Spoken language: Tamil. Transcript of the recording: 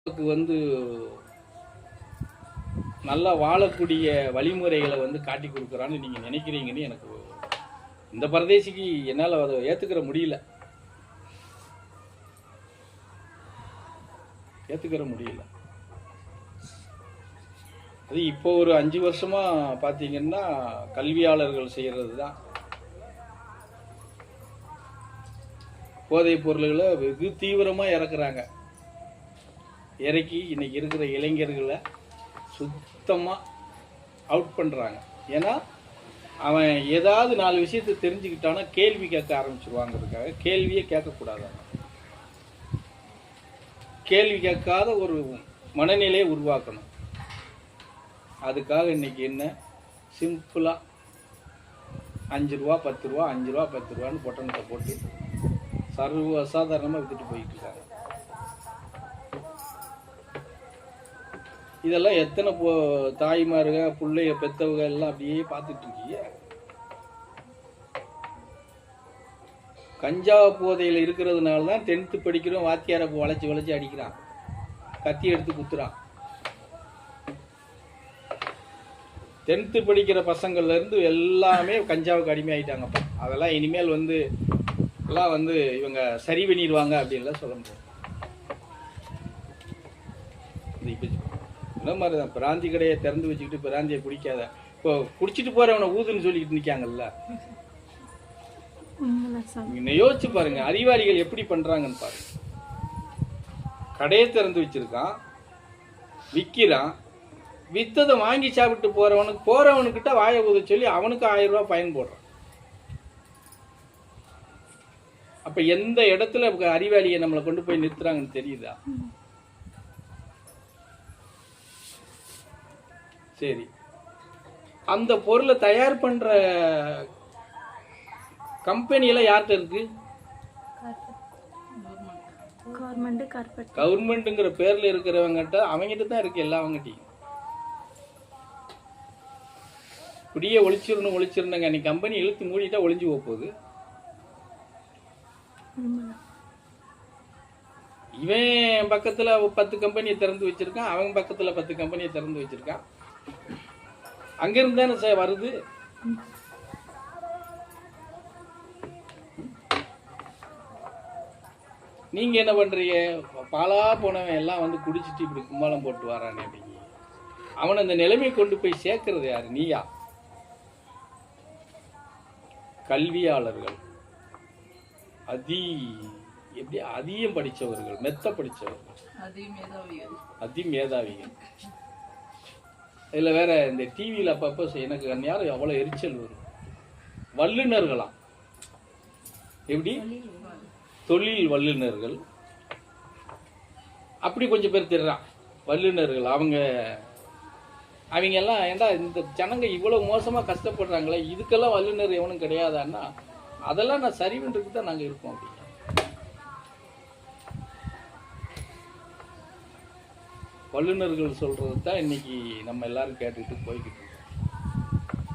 வந்து நல்லா வாழக்கூடிய வழிமுறைகளை வந்து காட்டி கொடுக்குறான்னு நீங்கள் நினைக்கிறீங்கன்னு எனக்கு இந்த பரதேசிக்கு என்னால் அதை ஏற்றுக்கிற முடியல. அது இப்போ ஒரு 5 வருஷமாக பார்த்தீங்கன்னா கல்வியாளர்கள் செய்கிறது தான். போதைப் பொருள்களை வெகு தீவிரமாக இறக்குறாங்க. இறக்கி இன்னைக்கு இருக்கிற இளைஞர்களை சுத்தமாக அவுட் பண்ணுறாங்க. ஏன்னா அவன் ஏதாவது 4 விஷயத்தை தெரிஞ்சுக்கிட்டானா கேள்வி கேட்க ஆரம்பிச்சிருவாங்கிறதுக்காக கேள்வியே கேட்கக்கூடாது. கேள்வி கேட்காத ஒரு மனநிலையை உருவாக்கணும். அதுக்காக இன்னைக்கு என்ன சிம்பிளாக 5 ரூபா 10 ரூபா 5 ரூபா 10 ரூபான்னு பொட்டணத்தை போட்டு சர்வ அசாதாரணமாக வித்துட்டு போயிட்டு இருக்காங்க. இதெல்லாம் எத்தனை தாய்மாருக பிள்ளைய பெத்தவங்க எல்லாம் அப்படியே பார்த்துட்டு இருக்கீங்க. கஞ்சா போதையில் இருக்கிறதுனால தான் 10th படிக்கிறோம் வாத்தியாரை வளைச்சி அடிக்கிறான், கத்தி எடுத்து குத்துறான். 10th படிக்கிற பசங்கள்ல இருந்து எல்லாமே கஞ்சாவுக்கு அடிமையாயிட்டாங்கப்பா. அதெல்லாம் இனிமேல் எல்லாம் இவங்க சரி பண்ணிடுவாங்க அப்படின்லாம் சொல்ல முடியாது. இந்த மாதிரி தான் பிராந்தி கடையை திறந்து வச்சுக்கிட்டு பிராந்தியை குடிக்காத, இப்போ குடிச்சிட்டு போறவனை ஊதுன்னு சொல்லிக்கிட்டு நிற்காங்கல்ல. யோசிச்சு பாருங்க, அறிவாளிகள் எப்படி பண்றாங்கன்னு பாருங்க. கடையை திறந்து வச்சிருக்கான், விற்கிறான், வித்ததை வாங்கி சாப்பிட்டு போறவனுக்கிட்ட வாயை ஊத சொல்லி அவனுக்கு 1000 ரூபாய் பயன் போடுறான். அப்ப எந்த இடத்துல அறிவாளியை நம்மளை கொண்டு போய் நிறுத்துறாங்கன்னு தெரியுதா? சரி, அந்த பொருளை தயார் பண்ற கம்பெனியெல்லாம் யார்கிட்ட இருக்கு? கவர்மெண்ட்ங்கிற பேர்ல இருக்கிறவங்கிட்ட, அவங்ககிட்ட தான் இருக்கு எல்லாவங்கிட்டையும். இப்படியே ஒழிச்சிருந்தாங்க. அன்னைக்கு கம்பெனி இழுத்து மூடிட்டா ஒளிஞ்சு போகுது. இவன் பக்கத்துல 10 கம்பெனியை திறந்து வச்சிருக்கான், அவங்க பக்கத்துல 10 கம்பெனியை திறந்து வச்சிருக்கான். அங்கிருந்து தானே சார் வருது. நீங்க என்ன பண்றீங்க? பாலா போனவன் எல்லாம் குடிச்சிட்டு இப்படி கும்மாளம் போட்டு வரானே அப்படிங்க. அவனை அந்த நிலைமையை கொண்டு போய் சேர்க்கறது யாரு? நீயா? கல்வியாளர்கள், அதிகம் படித்தவர்கள், மெத்த படித்தவர்கள், அதிமேதாவிகள். இதில் வேற இந்த டிவியில் அப்பப்போ எனக்கு யாரும் அவ்வளோ எரிச்சல் வரும். வல்லுநர்களாம், எப்படி தொழில் வல்லுநர்கள் அப்படி கொஞ்சம் பேர் தெரிறான். வல்லுநர்கள் அவங்க எல்லாம் ஏண்டா இந்த ஜனங்க இவ்வளவு மோசமாக கஷ்டப்படுறாங்களே, இதுக்கெல்லாம் வல்லுநர் எவனும் கிடையாதான்னா அதெல்லாம் நான் சரி பண்ணுறதுக்கு தான் நாங்கள் இருக்கோம் அப்படிங்க. வல்லுநர்கள் சொல்றது தான் இன்னைக்கு நம்ம எல்லாரும் கேட்டுக்கிட்டு போய்கிட்டு இருக்கோம்.